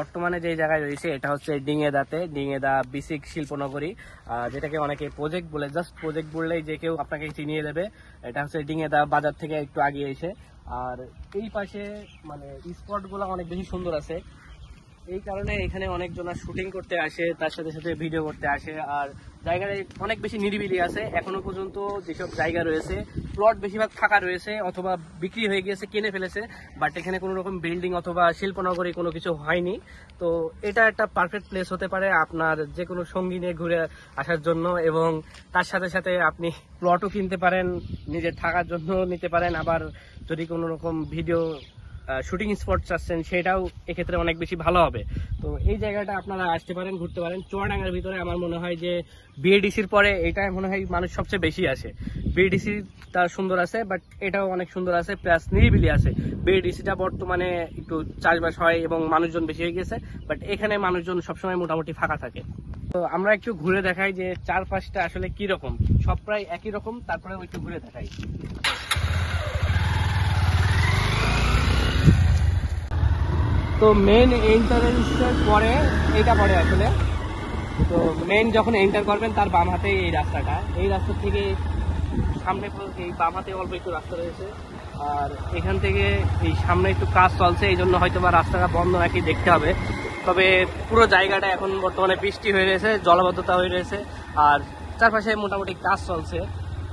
বর্তমানে যে জায়গায় রয়েছে এটা হচ্ছে ডিঙেদাতে, ডিঙেদা বিসিক শিল্পনগরী, যেটাকে অনেকে প্রজেক্ট বলে। জাস্ট প্রজেক্ট বললেই যে কেউ আপনাকে চিনিয়ে দেবে। এটা হচ্ছে ডিঙেদা বাজার থেকে একটু আগিয়ে এসে। আর এই পাশে মানে স্পট গুলো অনেক বেশি সুন্দর আছে, এই কারণে এখানে অনেকজন শুটিং করতে আসে, তার সাথে সাথে ভিডিও করতে আসে। আর জায়গাটা অনেক বেশি নিরিবিলি আছে। এখনো পর্যন্ত যেসব জায়গা রয়েছে প্লট বেশিরভাগ ফাঁকা রয়েছে অথবা বিক্রি হয়ে গিয়েছে, কিনে ফেলেছে, বাট এখানে কোনো রকম বিল্ডিং অথবা শিল্পনগরী কোনো কিছু হয়নি। তো এটা একটা পারফেক্ট প্লেস হতে পারে আপনার যে কোনো সঙ্গী নিয়ে ঘুরে আসার জন্য, এবং তার সাথে সাথে আপনি প্লটও কিনতে পারেন, নিজের থাকার জন্য নিতে পারেন। আবার যদি কোনো রকম ভিডিও শুটিং স্পট চাচ্ছেন সেটাও এক্ষেত্রে অনেক বেশি ভালো হবে। তো এই জায়গাটা আপনারা আসতে পারেন, ঘুরতে পারেন। চুয়াডাঙ্গার ভিতরে আমার মনে হয় যে বিএডিসির পরে এটা মনে হয় মানুষ সবচেয়ে বেশি আসে। বিএডিসি তার সুন্দর আছে, বাট এটাও অনেক সুন্দর আছে, প্লাস নিরিবিলি আছে। বিএডিসিটা বর্তমানে একটু চাষবাস হয় এবং মানুষজন বেশি হয়ে গেছে, বাট এখানে মানুষজন সবসময় মোটামুটি ফাঁকা থাকে। তো আমরা একটু ঘুরে দেখাই যে চারপাশটা আসলে কি রকম। সব প্রায় একই রকম, তারপরে একটু ঘুরে দেখাই। তো মেন এন্টারেন্সের পরে এইটা পড়ে আসলে। তো মেন যখন এন্টার করবেন তার বাম হাতে এই রাস্তাটা, এই রাস্তা থেকে সামনে এই বাম হাতে অল্প একটু রাস্তা রয়েছে। আর এখান থেকে এই সামনে একটু কাজ চলছে, এই জন্য হয়তো বা রাস্তাটা বন্ধ নাকি দেখতে হবে। তবে পুরো জায়গাটা এখন বর্তমানে বৃষ্টি হয়ে রয়েছে, জলাবদ্ধতা হয়ে রয়েছে, আর চারপাশে মোটামুটি কাজ চলছে।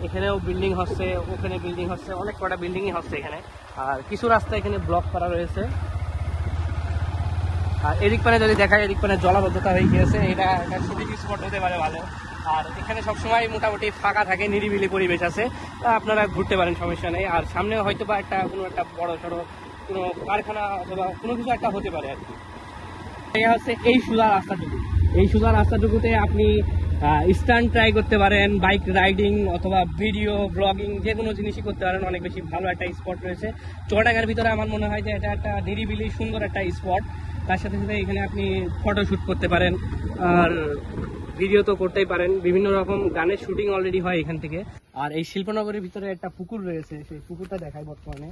এখানেও বিল্ডিং হচ্ছে, ওখানে বিল্ডিং হচ্ছে, অনেক কটা বিল্ডিংই হচ্ছে এখানে। আর কিছু রাস্তা এখানে ব্লক করা রয়েছে। আর এদিক পানে যদি দেখায়, এদিক পানে জলাবদ্ধতা হয়ে গিয়েছে, এটা একটা শুটিং স্পট হতে পারে ভালো। আর এখানে সবসময় মোটামুটি ফাঁকা থাকে, নিরিবিলি পরিবেশ আছে, আপনারা ঘুরতে পারেন, সমস্যা নেই। আর সামনে হয়তো বা কোনো একটা বড় সড়ো কোনো কারখানা অথবা কোনো কিছু একটা হতে পারে আর কি। এটা হচ্ছে এই সোজা রাস্তাটুকু। এই সোজা রাস্তাটুকুতে আপনি স্টান্ট ট্রাই করতে পারেন, বাইক রাইডিং অথবা ভিডিও ব্লগিং যে কোনো জিনিসই করতে পারেন। অনেক বেশি ভালো একটা স্পট রয়েছে চুয়াডাঙ্গার ভিতরে। আমার মনে হয় যে এটা একটা নিরিবিলি সুন্দর একটা স্পট। তার সাথে সাথে এখানে আপনি ফটোশ্যুট করতে পারেন, আর ভিডিও তো করতেই পারেন। বিভিন্ন রকম গানের শুটিং অলরেডি হয় এখান থেকে। আর এই শিল্পনগরের ভিতরে একটা পুকুর রয়েছে, সেই পুকুরটা দেখায় বর্তমানে।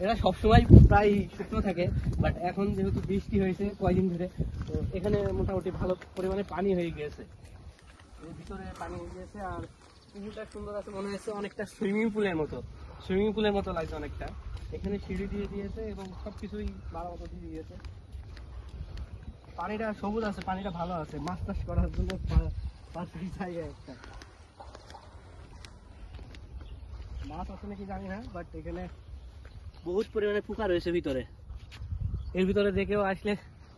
এরা সবসময় প্রায় শুকনো থাকে, বাট এখন যেহেতু বৃষ্টি হয়েছে কয়দিন ধরে, তো এখানে মোটামুটি ভালো পরিমাণে পানি হয়ে গিয়েছে, এর ভিতরে পানি হয়ে গিয়েছে। আর পুকুরটা সুন্দর আছে, মনে হচ্ছে অনেকটা সুইমিং পুলের মতো, সুইমিং পুলের মতো লাগছে অনেকটা। এখানে সিঁড়ি দিয়ে দিয়েছে এবং সবকিছুই ভালো মতো দিয়ে দিয়েছে। পানিটা সবুজ আছে, পানিটা ভালো আছে, মাছ চাষ করার জন্য পারফেক্ট জায়গা একটা। মাছ আছে নাকি জানি না, বাট এখানে বহুত পরিমাণে পোকা রয়েছে ভিতরে। এর ভিতরে দেখেও আসলে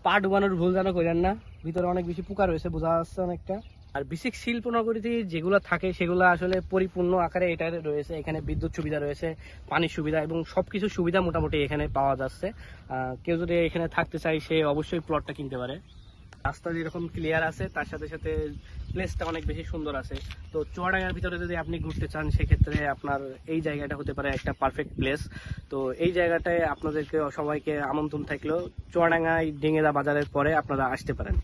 পা ডুবানোর ভুল যেন করেন না, ভিতরে অনেক বেশি পোকা রয়েছে, বোঝা যাচ্ছে অনেকটা। আর বিসিক শিল্পনগরীতে যেগুলো থাকে সেগুলো আসলে পরিপূর্ণ আকারে এটা রয়েছে। এখানে বিদ্যুৎ সুবিধা রয়েছে, পানির সুবিধা এবং সবকিছু সুবিধা মোটামুটি এখানে পাওয়া যাচ্ছে। কেউ যদি এখানে থাকতে চায় সে অবশ্যই প্লটটা কিনতে পারে। রাস্তা যেরকম ক্লিয়ার আছে, তার সাথে সাথে প্লেসটা অনেক বেশি সুন্দর আছে। তো চুয়াডাঙ্গার ভিতরে যদি আপনি ঘুরতে চান সেক্ষেত্রে আপনার এই জায়গাটা হতে পারে একটা পারফেক্ট প্লেস। তো এই জায়গাটায় আপনাদেরকে সবাইকে আমন্ত্রণ থাকলেও চুয়াডাঙ্গায় ডিঙেদা বাজারের পরে আপনারা আসতে পারেন।